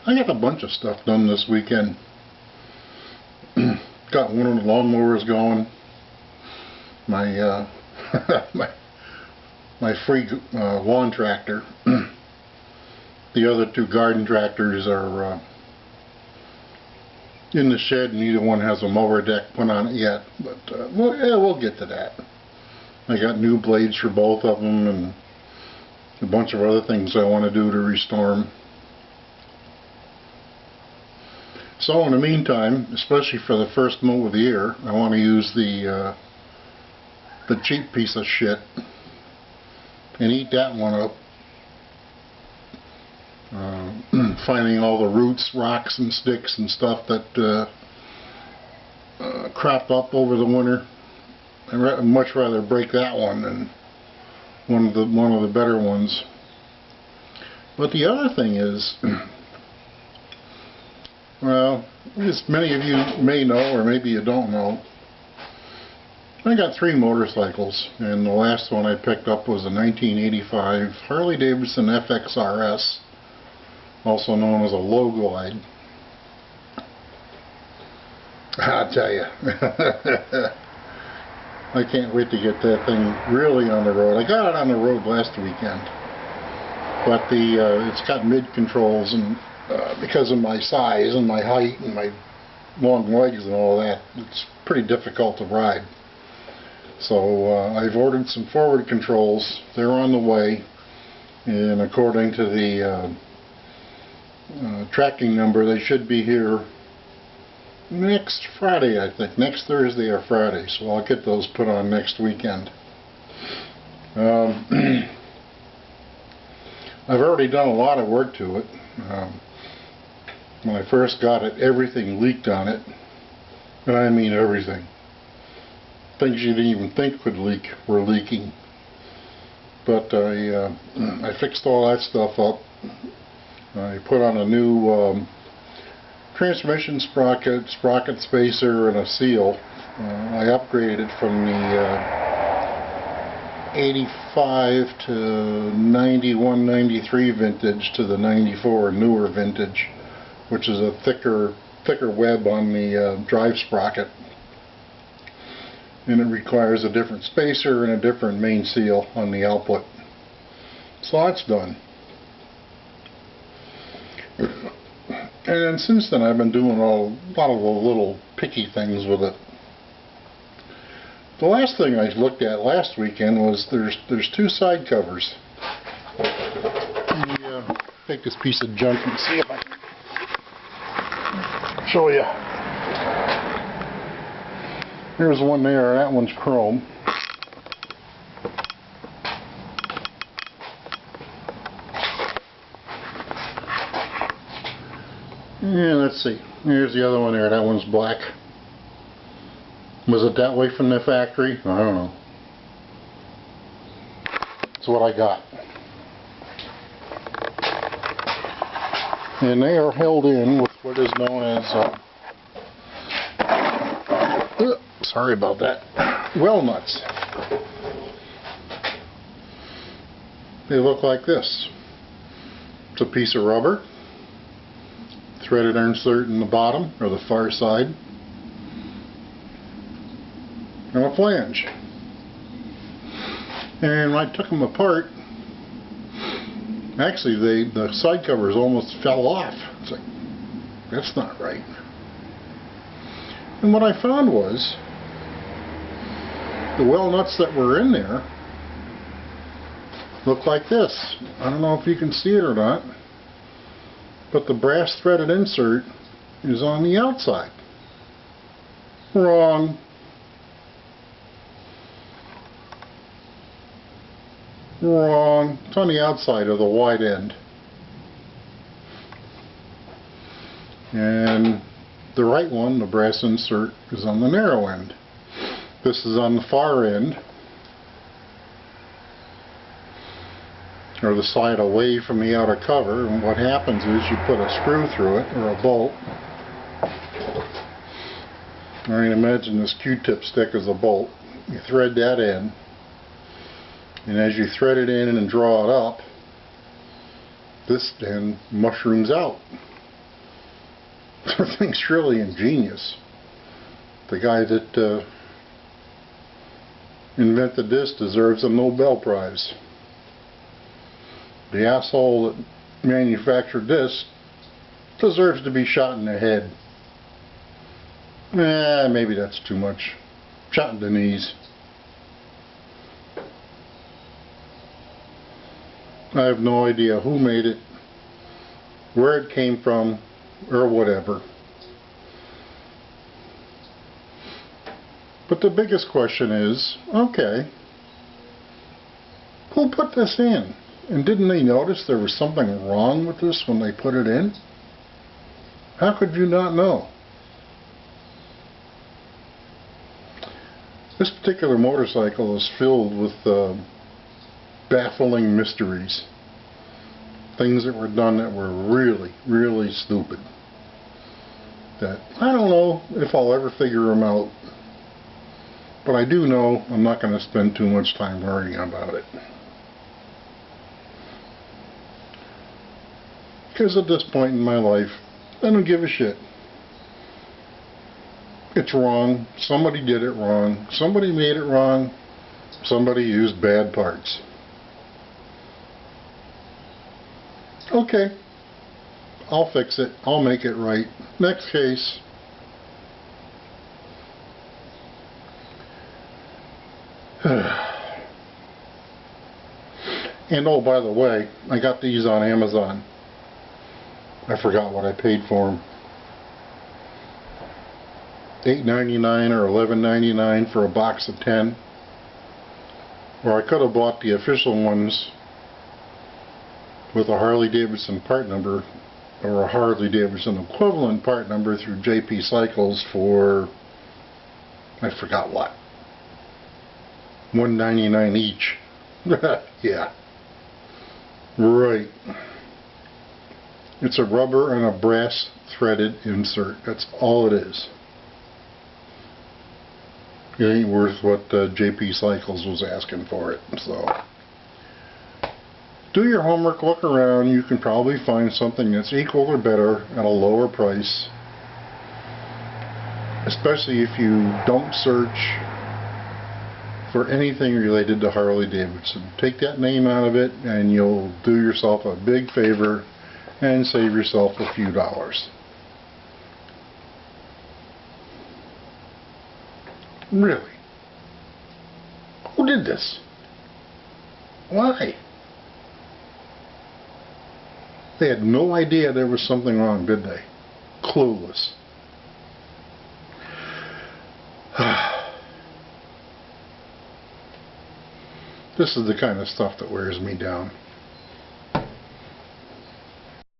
I got a bunch of stuff done this weekend. Got one of the lawnmowers going. My my free lawn tractor. The other two garden tractors are in the shed, and neither one has a mower deck put on it yet. But we'll get to that. I got new blades for both of them, and a bunch of other things I want to do to restore them. So in the meantime, especially for the first mow of the year, I want to use the cheap piece of shit and eat that one up. Finding all the roots, rocks, and sticks and stuff that cropped up over the winter. I'd much rather break that one than one of the better ones. But the other thing is, well, as many of you may know, or maybe you don't know, I got 3 motorcycles, and the last one I picked up was a 1985 Harley-Davidson FXRS, also known as a low glide. I'll tell you, I can't wait to get that thing really on the road. I got it on the road last weekend, but it's got mid controls, and because of my size and my height and my long legs and all that, it's pretty difficult to ride. So I've ordered some forward controls. They're on the way, and according to the tracking number, they should be here next Friday, I think. Next Thursday or Friday. So I'll get those put on next weekend. I've already done a lot of work to it. When I first got it, everything leaked on it. And I mean everything. Things you didn't even think could leak were leaking. But I fixed all that stuff up. I put on a new transmission sprocket spacer, and a seal. I upgraded from the 85 to 91, 93 vintage to the 94 newer vintage, which is a thicker web on the drive sprocket. And it requires a different spacer and a different main seal on the output. So that's done. And then since then I've been doing a lot of the little picky things with it. The last thing I looked at last weekend was there's 2 side covers. Let me take this piece of junk and see if I can show you. Here's one there, that one's chrome. And let's see, here's the other one there, that one's black. Was it that way from the factory? I don't know. That's what I got. And they are held in with what is known as sorry about that, well nuts. They look like this. It's a piece of rubber, threaded insert in the bottom or the far side, and a flange. And when I took them apart, actually the side covers almost fell off. It's like, that's not right. And what I found was the well nuts that were in there look like this. I don't know if you can see it or not, but the brass threaded insert is on the outside. Wrong. Wrong. It's on the outside of the wide end. And the right one, the brass insert, is on the narrow end. This is on the far end, or the side away from the outer cover, and what happens is you put a screw through it, or a bolt. I mean, imagine this Q-tip stick as a bolt. You thread that in, and as you thread it in and draw it up, this then mushrooms out. The thing's really ingenious. The guy that invented this deserves a Nobel Prize. The asshole that manufactured this deserves to be shot in the head. Maybe that's too much. Shot in the knees. I have no idea who made it, where it came from, or whatever. But the biggest question is, okay, who put this in? And didn't they notice there was something wrong with this when they put it in? How could you not know? This particular motorcycle is filled with baffling mysteries. Things that were done that were really, really stupid. That I don't know if I'll ever figure them out. But I do know I'm not going to spend too much time worrying about it. Because at this point in my life, I don't give a shit. It's wrong. Somebody did it wrong. Somebody made it wrong. Somebody used bad parts. Okay. I'll fix it. I'll make it right. Next case. And oh, by the way, I got these on Amazon. I forgot what I paid for them. $8.99 or $11.99 for a box of 10. Or I could have bought the official ones with a Harley-Davidson part number or a Harley-Davidson equivalent part number through JP Cycles for, I forgot what, $1.99 each. Yeah. Right. It's a rubber and a brass threaded insert. That's all it is. It ain't worth what JP Cycles was asking for it. So, do your homework, look around. You can probably find something that's equal or better at a lower price. Especially if you don't search for anything related to Harley-Davidson. Take that name out of it and you'll do yourself a big favor and save yourself a few dollars. Really? Who did this? Why? They had no idea there was something wrong, did they? Clueless. This is the kind of stuff that wears me down.